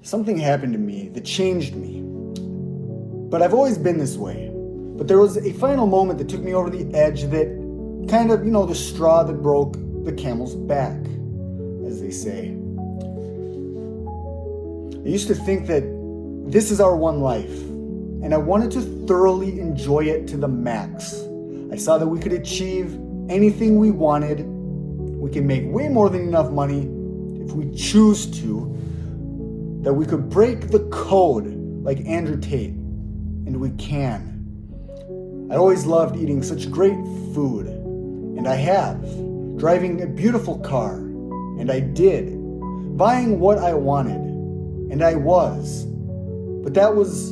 Something happened to me that changed me. But I've always been this way. But there was a final moment that took me over the edge that kind of, the straw that broke the camel's back, as they say. I used to think that this is our one life, and I wanted to thoroughly enjoy it to the max. I saw that we could achieve anything we wanted. We can make way more than enough money if we choose to. That we could break the code like Andrew Tate, and we can. I always loved eating such great food, and I have. Driving a beautiful car, and I did. Buying what I wanted, and I was. But that was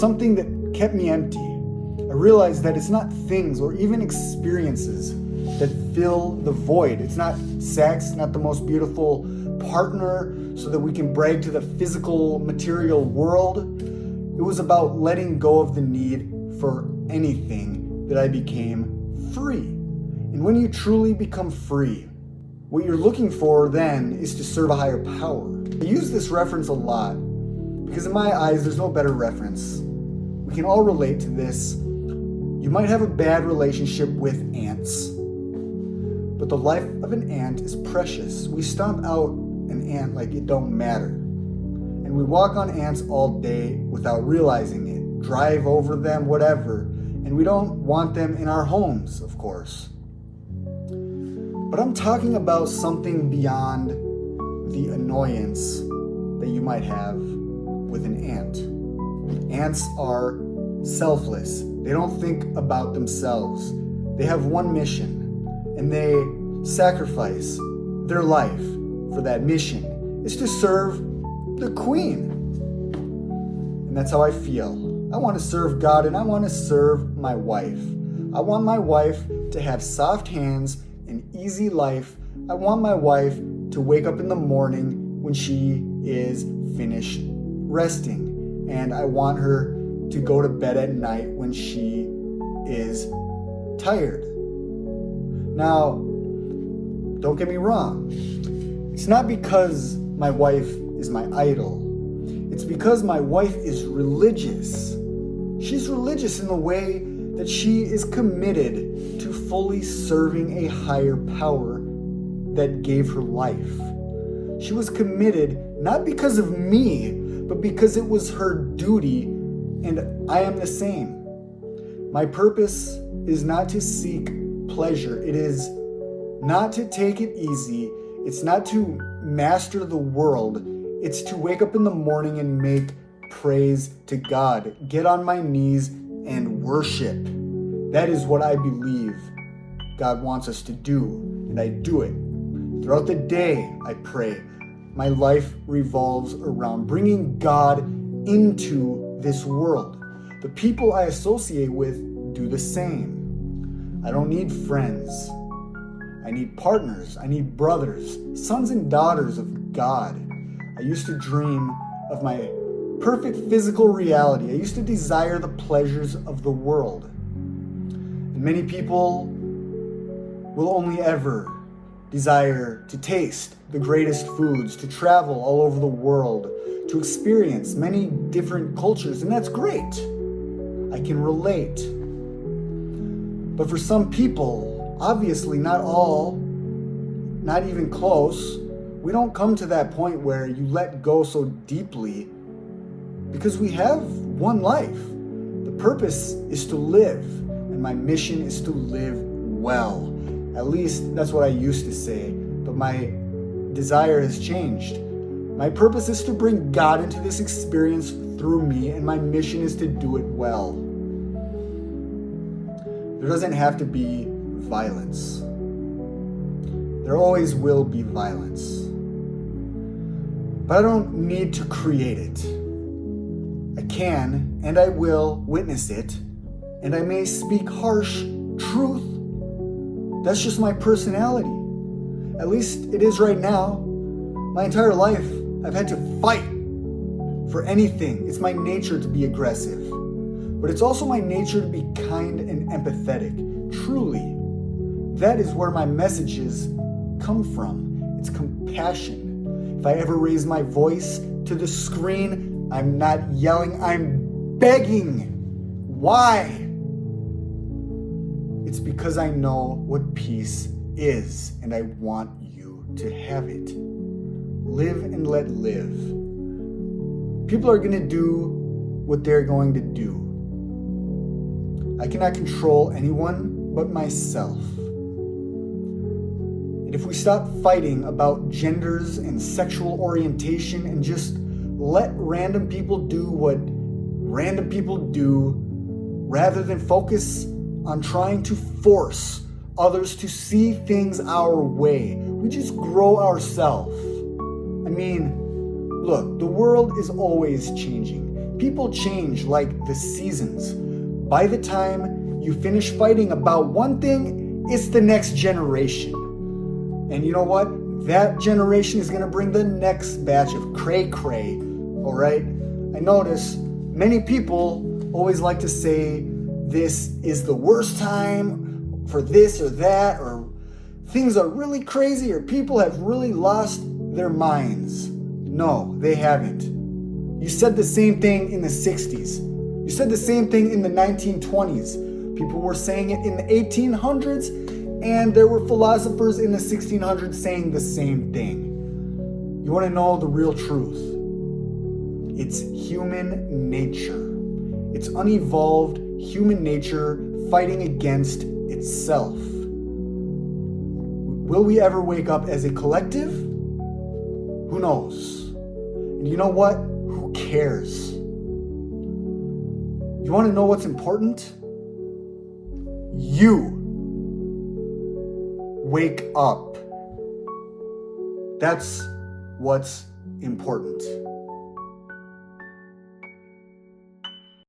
something that kept me empty. I realized that it's not things or even experiences that fill the void. It's not sex, not the most beautiful partner so that we can brag to the physical, material world. It was about letting go of the need for anything that I became free. And when you truly become free, what you're looking for then is to serve a higher power. I use this reference a lot because in my eyes, there's no better reference. We can all relate to this. You might have a bad relationship with ants, but the life of an ant is precious. We stomp out an ant like it don't matter. And we walk on ants all day without realizing it, drive over them, whatever. And we don't want them in our homes, of course. But I'm talking about something beyond the annoyance that you might have with an ant. Ants are selfless. They don't think about themselves. They have one mission, and they sacrifice their life for that mission. It's to serve the queen. And that's how I feel. I want to serve God, and I want to serve my wife. I want my wife to have soft hands, an easy life. I want my wife to wake up in the morning when she is finished resting. And I want her to go to bed at night when she is tired. Now, don't get me wrong. It's not because my wife is my idol. It's because my wife is religious. She's religious in the way that she is committed to fully serving a higher power that gave her life. She was committed not because of me, but because it was her duty, and I am the same. My purpose is not to seek pleasure. It is not to take it easy. It's not to master the world. It's to wake up in the morning and make praise to God. Get on my knees and worship. That is what I believe God wants us to do, and I do it. Throughout the day, I pray. My life revolves around bringing God into this world. The people I associate with do the same. I don't need friends. I need partners. I need brothers, sons and daughters of God. I used to dream of my perfect physical reality. I used to desire the pleasures of the world. And many people will only ever desire to taste the greatest foods, to travel all over the world, to experience many different cultures, and that's great. I can relate. But for some people, obviously not all, not even close, we don't come to that point where you let go so deeply because we have one life. The purpose is to live, and my mission is to live well. At least that's what I used to say, but my desire has changed. My purpose is to bring God into this experience through me, and my mission is to do it well. There doesn't have to be violence. There always will be violence. But I don't need to create it. I can and I will witness it, and I may speak harsh truth. That's just my personality. At least it is right now. My entire life, I've had to fight for anything. It's my nature to be aggressive. But it's also my nature to be kind and empathetic. Truly, that is where my messages come from. It's compassion. If I ever raise my voice to the screen, I'm not yelling, I'm begging. Why? It's because I know what peace is, and I want you to have it. Live and let live. People are going to do what they're going to do. I cannot control anyone but myself. And if we stop fighting about genders and sexual orientation and just let random people do what random people do, rather than focus on trying to force others to see things our way, we just grow ourselves. I mean, look, the world is always changing. People change like the seasons. By the time you finish fighting about one thing, it's the next generation. And you know what? That generation is going to bring the next batch of cray-cray, all right? I notice many people always like to say this is the worst time for this or that, or things are really crazy, or people have really lost their minds. No, they haven't. You said the same thing in the 60s. You said the same thing in the 1920s. People were saying it in the 1800s, and there were philosophers in the 1600s saying the same thing. You want to know the real truth? It's human nature. It's unevolved human nature fighting against itself. Will we ever wake up as a collective? Who knows? And you know what? Who cares? You want to know what's important? You. Wake up. That's what's important.